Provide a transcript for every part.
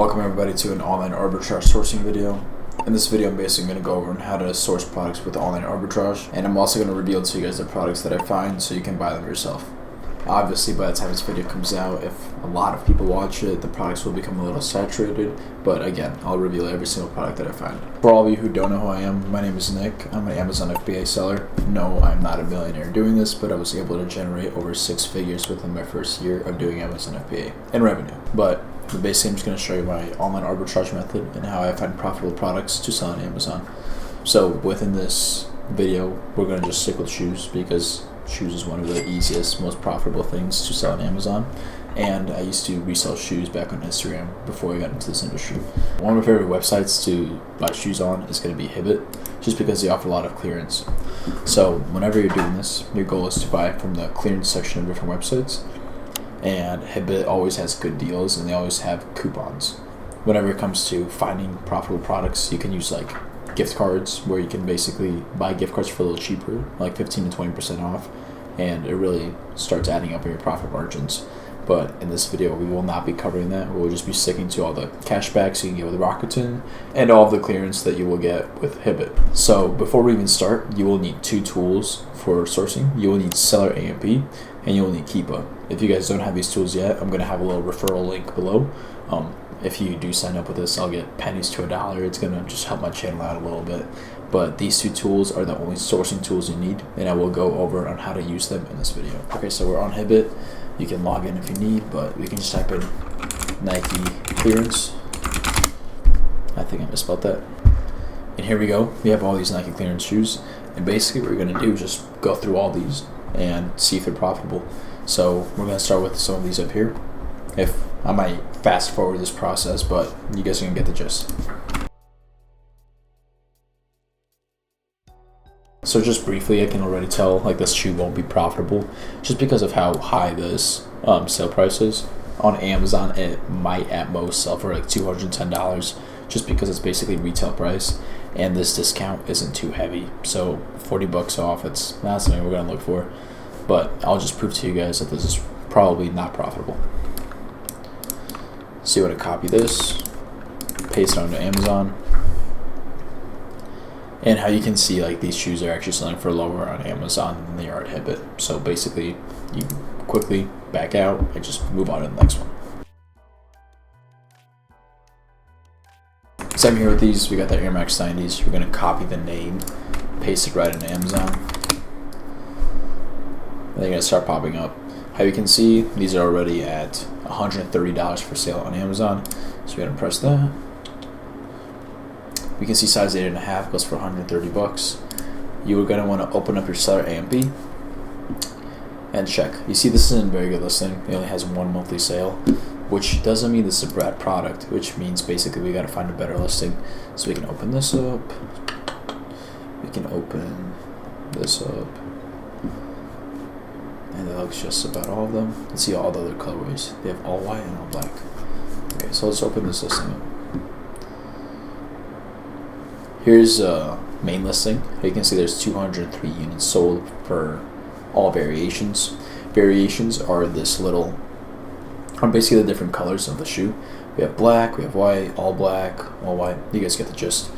Welcome everybody to an online arbitrage sourcing video. In this video I'm basically going to go over on how to source products with online arbitrage, and I'm also going to reveal to you guys the products that I find so you can buy them yourself. Obviously by the time this video comes out, if a lot of people watch it, the products will become a little saturated, but again, I'll reveal every single product that I find. For all of you who don't know who I am, my name is Nick. I'm an Amazon FBA seller. No, I'm not a millionaire doing this, but I was able to generate over 6 figures within my first year of doing Amazon FBA in revenue. But basically I'm just going to show you my online arbitrage method and how I find profitable products to sell on Amazon. So within this video, we're going to just stick with shoes because shoes is one of the easiest, most profitable things to sell on Amazon. And I used to resell shoes back on Instagram before I got into this industry. One of my favorite websites to buy shoes on is going to be Hibbett, just because they offer a lot of clearance. So whenever you're doing this, your goal is to buy from the clearance section of different websites. And Hibbett always has good deals and they always have coupons. Whenever it comes to finding profitable products, you can use like gift cards where you can basically buy gift cards for a little cheaper, like 15 to 20% off, and it really starts adding up in your profit margins. But in this video, we will not be covering that. We'll just be sticking to all the cashbacks you can get with Rakuten and all of the clearance that you will get with Hibbett. So before we even start, you will need 2 tools for sourcing. You will need SellerAMP and you will need Keepa. If you guys don't have these tools yet, I'm going to have a little referral link below. If you do sign up with this, I'll get pennies to $1. It's going to just help my channel out a little bit. But these 2 tools are the only sourcing tools you need, and I will go over on how to use them in this video. Okay, so we're on Hibbett. You can log in if you need, but we can just type in Nike clearance. I think I misspelled that. And here we go. We have all these Nike clearance shoes. And basically what we're going to do is just go through all these and see if they're profitable. So we're going to start with some of these up here. If I might fast forward this process, but you guys are going to get the gist. So just briefly, I can already tell like this shoe won't be profitable just because of how high this sale price is. On Amazon, it might at most sell for like $210 just because it's basically retail price, and this discount isn't too heavy. So 40 bucks off, it's not something we're going to look for. But I'll just prove to you guys that this is probably not profitable. So you want to copy this, paste it onto Amazon. And how you can see like these shoes are actually selling for lower on Amazon than they are at Hibbett. So basically you quickly back out and just move on to the next one. Same here with these. We got the Air Max 90s. We're going to copy the name, paste it right into Amazon. And they're going to start popping up. How you can see, these are already at $130 for sale on Amazon. So we're going to press that. We can see size 8.5 goes for 130 bucks. You are going to want to open up your SellerAMP and check. You see this isn't a very good listing. It only has 1 monthly sale, which doesn't mean this is a bad product, which means basically we got to find a better listing. So we can open this up. We can open this up. And that looks just about all of them. Let's see all the other colorways. They have all white and all black. Okay, so let's open this listing up. Here's a main listing. You can see there's 203 units sold for all variations. Variations are this little, are basically the different colors of the shoe. We have black, we have white, all black, all white. You guys get the gist.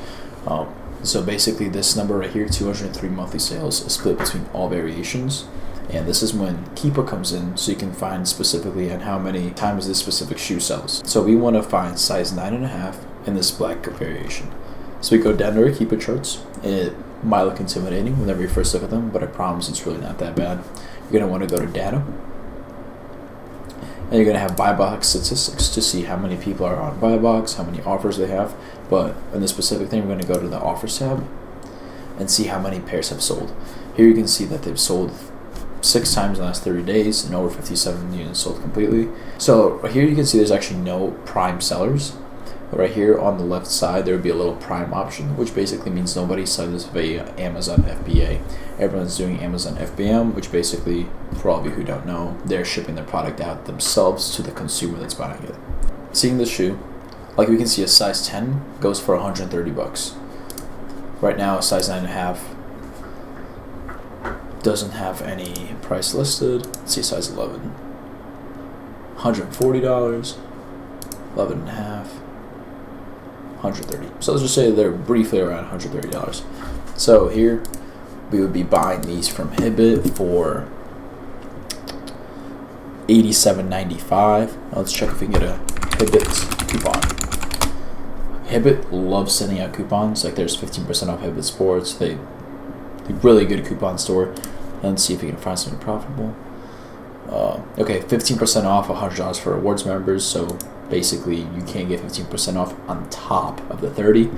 So basically this number right here, 203 monthly sales, is split between all variations. And this is when Keepa comes in, so you can find specifically on how many times this specific shoe sells. So we want to find size 9.5 in this black variation. So we go down to our Keepa charts. It might look intimidating whenever you first look at them, but I promise it's really not that bad. You're going to want to go to data. And you're going to have buy box statistics to see how many people are on buy box, how many offers they have. But in this specific thing, we're going to go to the offers tab and see how many pairs have sold. Here you can see that they've sold 6 times in the last 30 days and over 57 units sold completely. So right here you can see there's actually no prime sellers. But right here on the left side there would be a little prime option, which basically means nobody sells this via Amazon FBA. Everyone's doing Amazon FBM, which basically, for all of you who don't know, they're shipping their product out themselves to the consumer that's buying it. Seeing this shoe, like we can see a size 10 goes for 130 bucks. Right now a size 9.5 doesn't have any price listed. Let's see size 11. $140, 11.5, 130. So let's just say they're briefly around $130. So here we would be buying these from Hibbit for $87.95. Let's check if we can get a Hibbit coupon. Hibbit loves sending out coupons. Like there's 15% off Hibbit Sports. They really good coupon store. Let's see if we can find something profitable. Okay, 15% off, $100 for rewards members. So basically, you can get 15% off on top of the 30,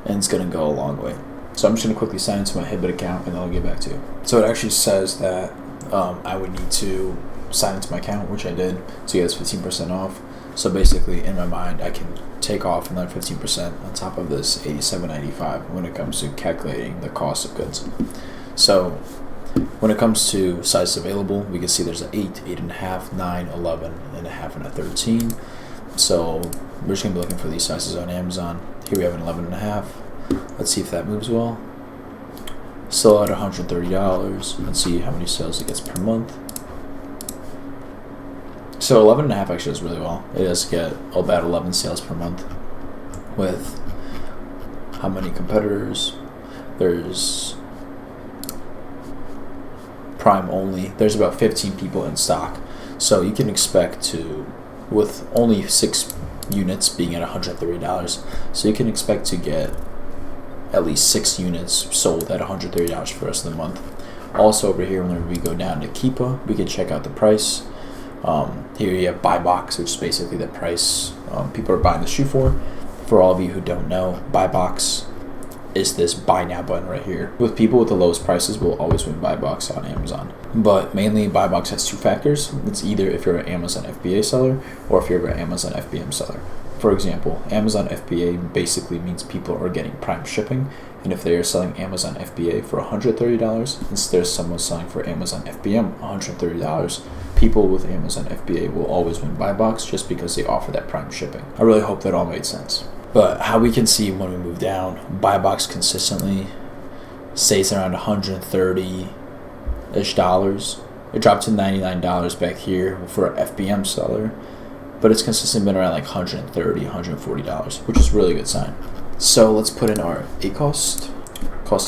and it's gonna go a long way. So I'm just gonna quickly sign into my Hibbit account, and then I'll get back to you. So it actually says that I would need to sign into my account, which I did, to get this 15% off. So basically, in my mind, I can take off another 15% on top of this $87.95 when it comes to calculating the cost of goods. So when it comes to sizes available, we can see there's an 8, 8.5, 9, 11.5, and a 13. So we're just gonna be looking for these sizes on Amazon. Here we have an 11.5. Let's see if that moves well. Still at $130. Let's see how many sales it gets per month. So 11.5 actually does really well. It does get about 11 sales per month. With how many competitors? There's Prime only. There's about 15 people in stock. So you can expect to, with only 6 units being at $130, so you can expect to get at least 6 units sold at $130 for the rest of the month. Also over here, when we go down to Keepa, we can check out the price. Here you have buy box, which is basically the price people are buying the shoe for. For all of you who don't know, buy box is this buy now button right here. With people with the lowest prices will always win buy box on Amazon. But mainly buy box has 2 factors. It's either if you're an Amazon FBA seller or if you're an Amazon FBM seller. For example, Amazon FBA basically means people are getting prime shipping, and if they are selling Amazon FBA for $130 instead of someone selling for Amazon FBM $130, people with Amazon FBA will always win buy box just because they offer that prime shipping. I really hope that all made sense. But how we can see when we move down, buy box consistently stays around $130-ish dollars. It dropped to $99 back here for an FBM seller, but it's consistently been around like $130, $140, which is a really good sign. So let's put in our cost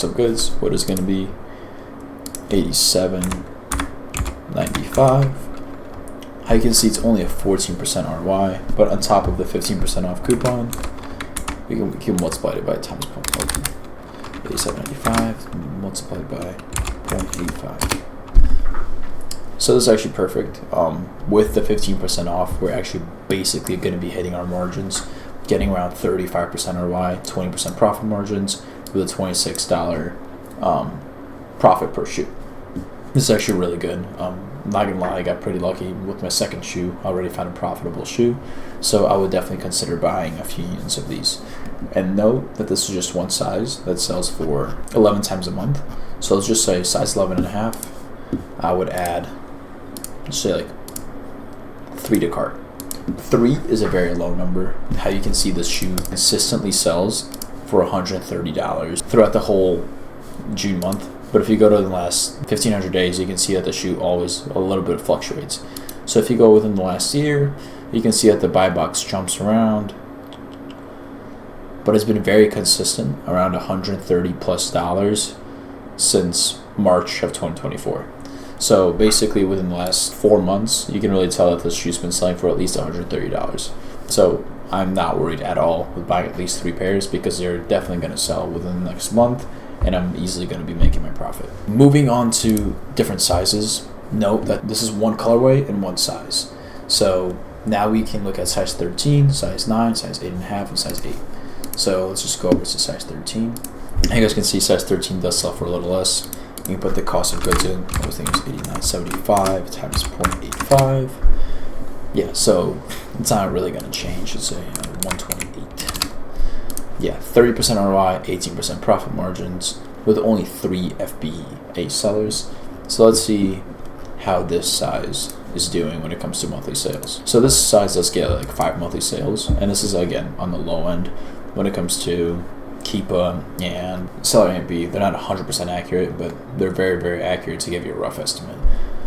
of goods. What is going to be $87.95. How you can see it's only a 14% ROI, but on top of the 15% off coupon, we can multiply it by times 0.85. 87.95 multiplied by 0.85. So this is actually perfect. With the 15% off, we're actually basically going to be hitting our margins, getting around 35% ROI, 20% profit margins with a $26 profit per shoe. This is actually really good. Not gonna lie, I got pretty lucky with my second shoe. I already found a profitable shoe, so I would definitely consider buying a few units of these. And note that this is just one size that sells for 11 times a month. So let's just say size 11.5. I would add, let's say like 3 to cart. 3 is a very low number. How you can see this shoe consistently sells for $130 throughout the whole June month. But if you go to the last 1,500 days, you can see that the shoe always a little bit fluctuates. So if you go within the last year, you can see that the buy box jumps around, but it's been very consistent around $130+ since March of 2024. So basically within the last 4 months, you can really tell that this shoe's been selling for at least $130. So I'm not worried at all with buying at least 3 pairs because they're definitely going to sell within the next month, and I'm easily going to be making my profit. Moving on to different sizes, note that this is one colorway and one size. So now we can look at size 13, size 9, size 8.5, and size 8. So let's just go over to size 13. And you guys can see size 13 does sell for a little less. You can put the cost of goods in. I was thinking it's $89.75 times 0.85. Yeah, so it's not really going to change. It's a 128. Yeah, 30% ROI, 18% profit margins with only 3 FBA sellers. So let's see how this size is doing when it comes to monthly sales. So this size does get like 5 monthly sales, and this is again on the low end when it comes to Keepa and SellerAMP. They're not 100% accurate, but they're very, very accurate to give you a rough estimate.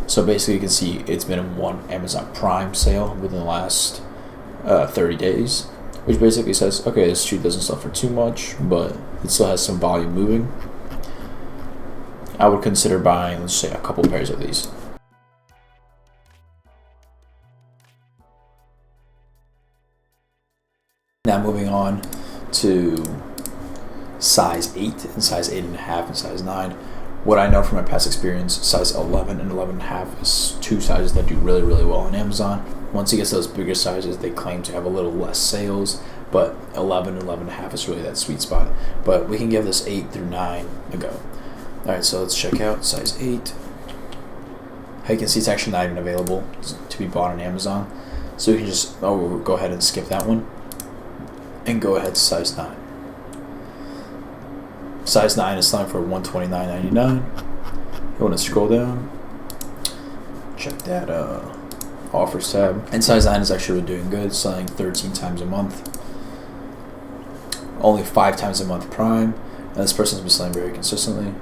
So basically you can see it's been in one Amazon Prime sale within the last 30 days. which basically says, okay, this shoe doesn't sell for too much, but it still has some volume moving. I would consider buying, let's say, a couple pairs of these. Now moving on to size 8 and size 8.5 and size 9. What I know from my past experience, size 11 and 11.5 is two sizes that do really, really well on Amazon. Once you get to those bigger sizes, they claim to have a little less sales, but 11 and 11.5 is really that sweet spot. But we can give this 8 through 9 a go. Alright, so let's check out size 8. How you can see, it's actually not even available to be bought on Amazon. So we can just go ahead and skip that one and go ahead to size 9. Size 9 is selling for $129.99. You want to scroll down, check that offers tab, and size 9 is actually doing good, selling 13 times a month, only 5 times a month prime, and this person's been selling very consistently.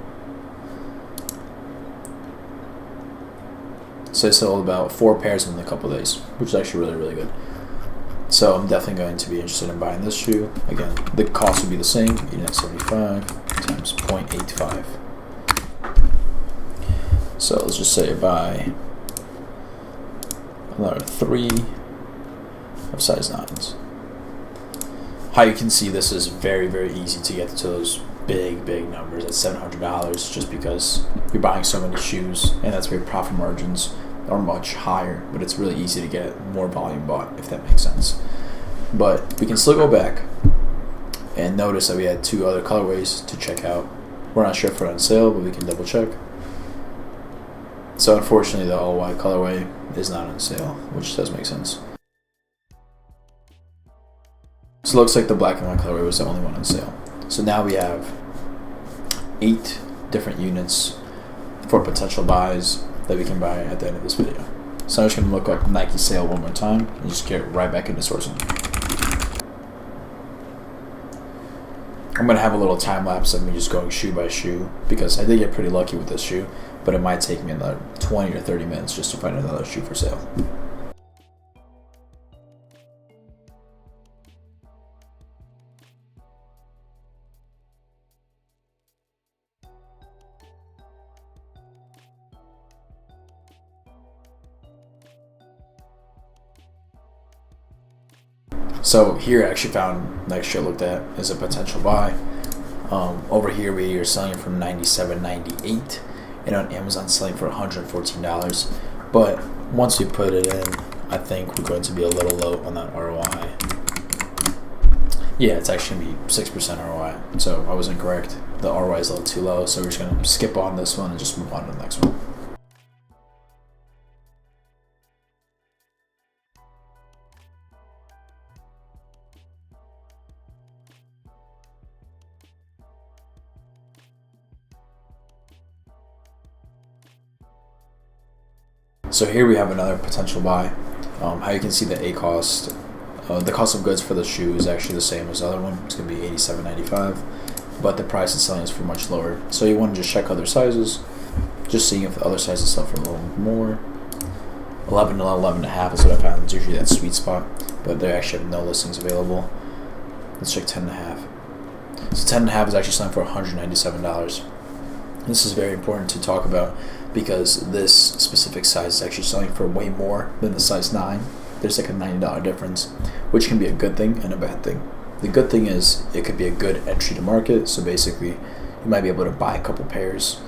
So they sold about 4 pairs in a couple of days, which is actually really, really good. So I'm definitely going to be interested in buying this shoe. Again, the cost would be the same, $89.75 times 0.85. So let's just say buy another 3 of size 9s. How you can see, this is very, very easy to get to those big, big numbers at $700, just because you're buying so many shoes, and that's where your profit margins are much higher, but it's really easy to get more volume bought, if that makes sense. But we can still go back and notice that we had 2 other colorways to check out. We're not sure if they're on sale, but we can double check. So unfortunately, the all white colorway is not on sale, which does make sense. So it looks like the black and white colorway was the only one on sale. So now we have 8 different units for potential buys that we can buy at the end of this video. So I'm just going to look up Nike sale one more time and just get right back into sourcing. I'm going to have a little time lapse of me just going shoe by shoe, because I did get pretty lucky with this shoe, but it might take me another 20 or 30 minutes just to find another shoe for sale. So here I actually found, next shoe I looked at is a potential buy. Over here we are selling it for $97.98, and on Amazon selling for $114. But once we put it in, I think we're going to be a little low on that ROI. Yeah, it's actually going to be 6% ROI, so I was incorrect. The ROI is a little too low, so we're just going to skip on this one and just move on to the next one. So here we have another potential buy. How you can see the the cost of goods for the shoe is actually the same as the other one. It's going to be $87.95, but the price it's selling is for much lower. So you want to just check other sizes, just seeing if the other sizes sell for a little more. 11 to 11.5 is what I found. It's usually that sweet spot, but they actually have no listings available. Let's check 10.5. So 10.5 is actually selling for $197. This is very important to talk about, because this specific size is actually selling for way more than the size 9. There's like a $90 difference, which can be a good thing and a bad thing. The good thing is it could be a good entry to market, so basically you might be able to buy a couple pairs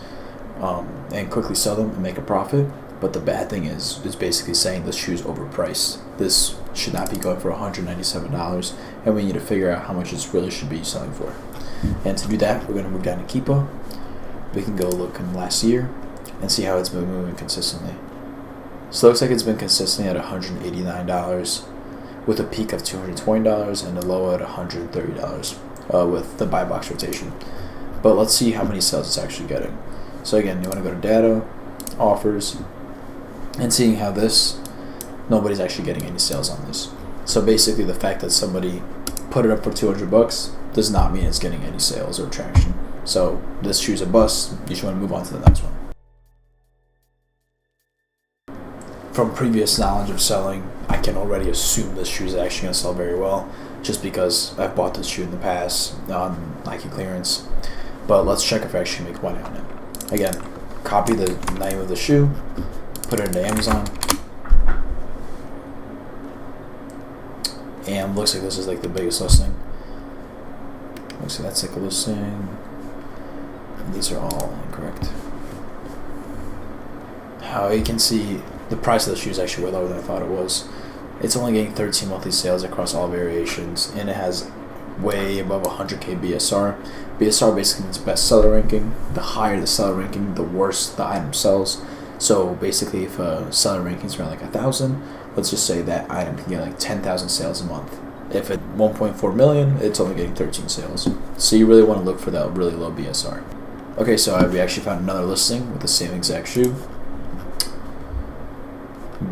and quickly sell them and make a profit. But the bad thing is it's basically saying this shoe is overpriced. This should not be going for $197, and we need to figure out how much this really should be selling for. And to do that, we're going to move down to Keepa. We can go look in last year and see how it's been moving consistently. So it looks like it's been consistently at $189, with a peak of $220 and a low at $130 with the buy box rotation. But let's see how many sales it's actually getting. So again, you want to go to data, offers, and seeing how nobody's actually getting any sales on this. So basically the fact that somebody put it up for $200 does not mean it's getting any sales or traction. So this shoe's a bust. You should want to move on to the next one. From previous knowledge of selling, I can already assume this shoe is actually going to sell very well. just because I've bought this shoe in the past on Nike clearance. But let's check if I actually make money on it. Again, copy the name of the shoe, put it into Amazon, and looks like this is like the biggest listing. Looks like that's like a listing. These are all incorrect. How you can see, the price of the shoe is actually way lower than I thought it was. It's only getting 13 monthly sales across all variations, and it has way above 100k BSR. BSR basically means best seller ranking. The higher the seller ranking, the worse the item sells. So basically, if a seller ranking is around like 1,000, let's just say that item can get like 10,000 sales a month. If at 1.4 million, it's only getting 13 sales. So you really want to look for that really low BSR. Okay, so we actually found another listing with the same exact shoe,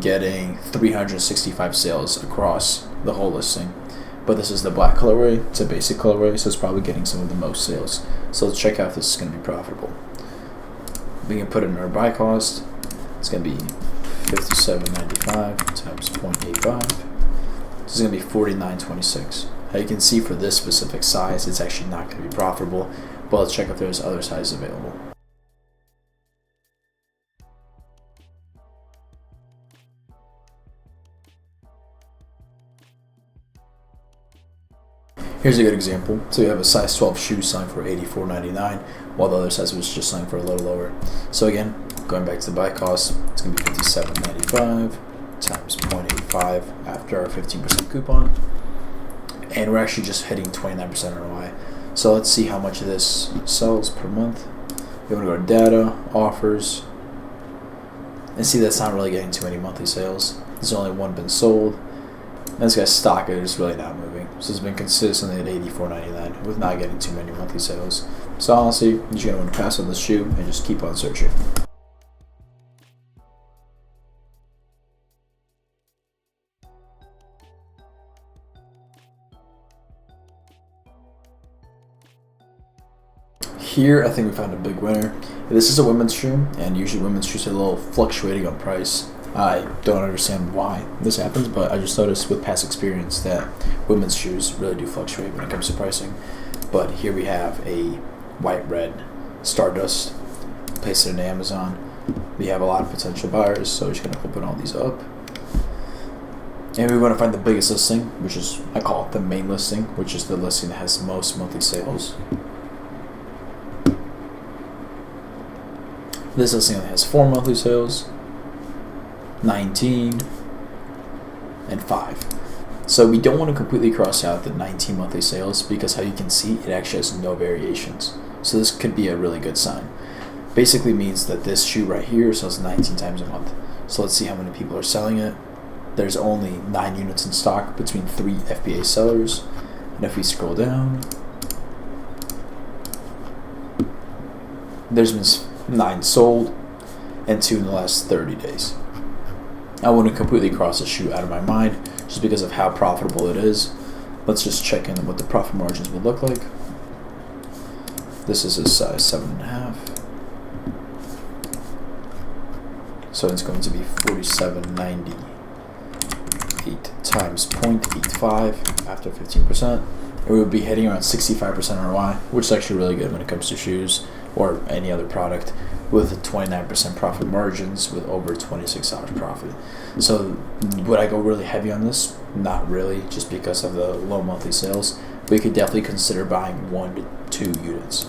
getting 365 sales across the whole listing. But this is the black colorway. It's a basic colorway, so it's probably getting some of the most sales. So let's check out if this is going to be profitable. We can put it in our buy cost. It's going to be $57.95 times 0.85. This is going to be $49.26. Now you can see for this specific size, it's actually not going to be profitable. But let's check if there's other sizes available. Here's a good example. So you have a size 12 shoe selling for $84.99, while the other size was just selling for a little lower. So again, going back to the buy cost, it's going to be $57.95 times 0.85 after our 15% coupon. And we're actually just hitting 29% ROI. So let's see how much of this sells per month. You want to go to data, offers, and see that's not really getting too many monthly sales. There's only one been sold. And this guy's stock is really not moving. So it's been consistently at $84.99 with not getting too many monthly sales. So honestly, you're just going to want to pass on this shoe and just keep on searching. Here, I think we found a big winner. This is a women's shoe, and usually women's shoes are a little fluctuating on price. I don't understand why this happens, but I just noticed with past experience that women's shoes really do fluctuate when it comes to pricing. But here we have a white-red Stardust. Place it in Amazon. We have a lot of potential buyers, so we're just going to open all these up. And we want to find the biggest listing, which is, I call it the main listing, which is the listing that has the most monthly sales. This listing only has 4 monthly sales, 19, and 5. So we don't want to completely cross out the 19 monthly sales because how you can see it actually has no variations. So this could be a really good sign. Basically means that this shoe right here sells 19 times a month. So let's see how many people are selling it. There's only 9 units in stock between 3 FBA sellers. And if we scroll down, there's been 9 sold and 2 in the last 30 days. I wouldn't completely cross the shoe out of my mind just because of how profitable it is. Let's just check in on what the profit margins would look like. This is a size 7.5. So it's going to be $47.98 times 0.85 after 15%. And we would be hitting around 65% ROI, which is actually really good when it comes to shoes or any other product, with 29% profit margins with over $26 profit. So would I go really heavy on this? Not really, just because of the low monthly sales. We could definitely consider buying 1 to 2 units.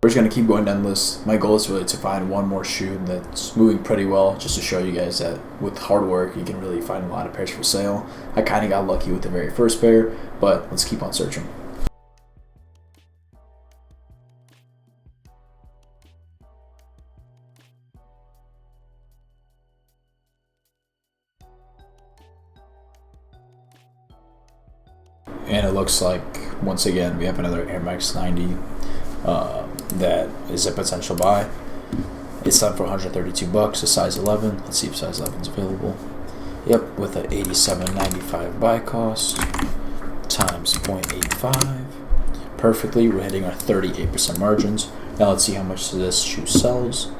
We're just going to keep going down the list. My goal is really to find one more shoe that's moving pretty well, just to show you guys that with hard work you can really find a lot of pairs for sale. I kind of got lucky with the very first pair, but let's keep on searching. And it looks like, once again, we have another Air Max 90 that is a potential buy. It's selling for $132, a size 11. Let's see if size 11 is available. Yep, with an $87.95 buy cost times 0.85. Perfectly, we're hitting our 38% margins. Now let's see how much this shoe sells.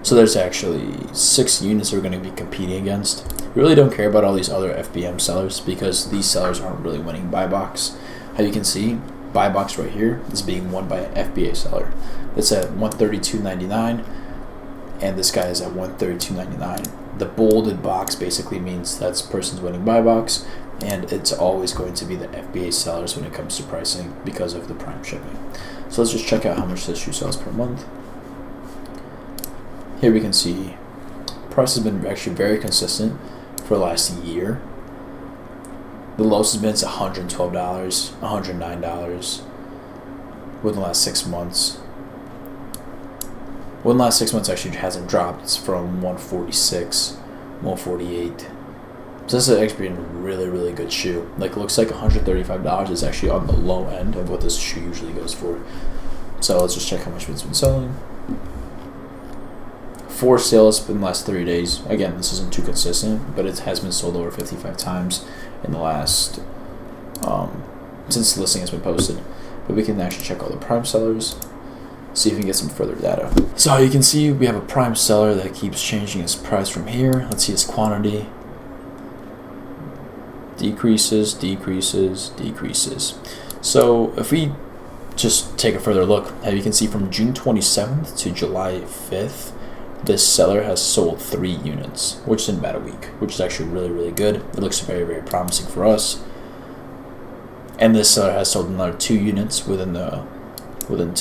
So there's actually 6 units we're going to be competing against. We really don't care about all these other FBM sellers because these sellers aren't really winning buy box. How you can see, buy box right here is being won by an FBA seller. It's at 132.99 and this guy is at 132.99. The bolded box basically means that person's winning buy box, and it's always going to be the FBA sellers when it comes to pricing because of the prime shipping. So let's just check out how much this shoe sells per month. Here we can see price has been actually very consistent for the last year. The lowest has been $112, $109 within the last 6 months. Within the last 6 months actually hasn't dropped. It's from 146, 148. So this has actually been a really, really good shoe. Like, it looks like $135 is actually on the low end of what this shoe usually goes for. So let's just check how much it's been selling. 4 sales in the last 3 days. Again, this isn't too consistent, but it has been sold over 55 times in the last, since the listing has been posted. But we can actually check all the prime sellers, see if we can get some further data. So you can see we have a prime seller that keeps changing his price from here. Let's see his quantity. Decreases, decreases, decreases. So if we just take a further look, you can see from June 27th to July 5th, this seller has sold 3 units, which is in about a week, which is actually really, really good. It looks very, very promising for us. And this seller has sold another 2 units within within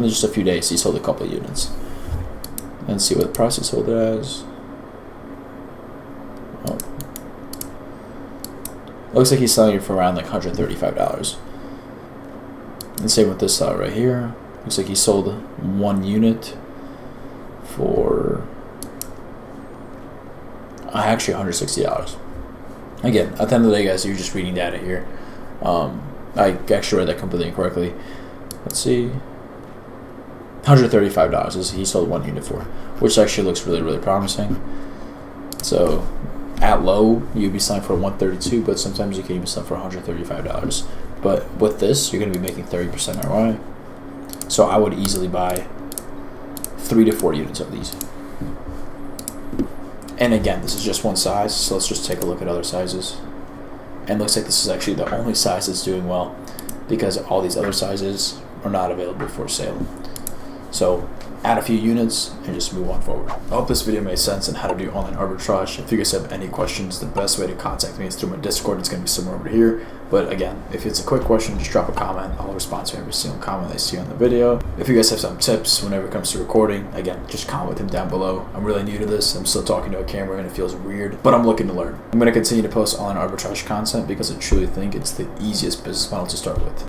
just a few days. He sold a couple of units. And see what price he sold it as. Oh. Looks like he's selling it for around like $135. And same with this seller right here. Looks like he sold 1 unit for actually $160. Again, at the end of the day, guys, you're just reading data here. I actually read that completely incorrectly. Let's see. $135 is he sold 1 unit for, which actually looks really, really promising. So at low, you'd be selling for $132, but sometimes you can even sell for $135. But with this, you're going to be making 30% ROI. So I would easily buy 3 to 4 units of these. And again, this is just one size, so let's just take a look at other sizes. And looks like this is actually the only size that's doing well because all these other sizes are not available for sale. So add a few units and just move on forward. I hope this video made sense on how to do online arbitrage. If you guys have any questions, the best way to contact me is through my Discord. It's going to be somewhere over here. But again, if it's a quick question, just drop a comment. I'll respond to every single comment I see on the video. If you guys have some tips whenever it comes to recording, again, just comment them down below. I'm really new to this. I'm still talking to a camera and it feels weird, but I'm looking to learn. I'm going to continue to post online arbitrage content because I truly think it's the easiest business model to start with.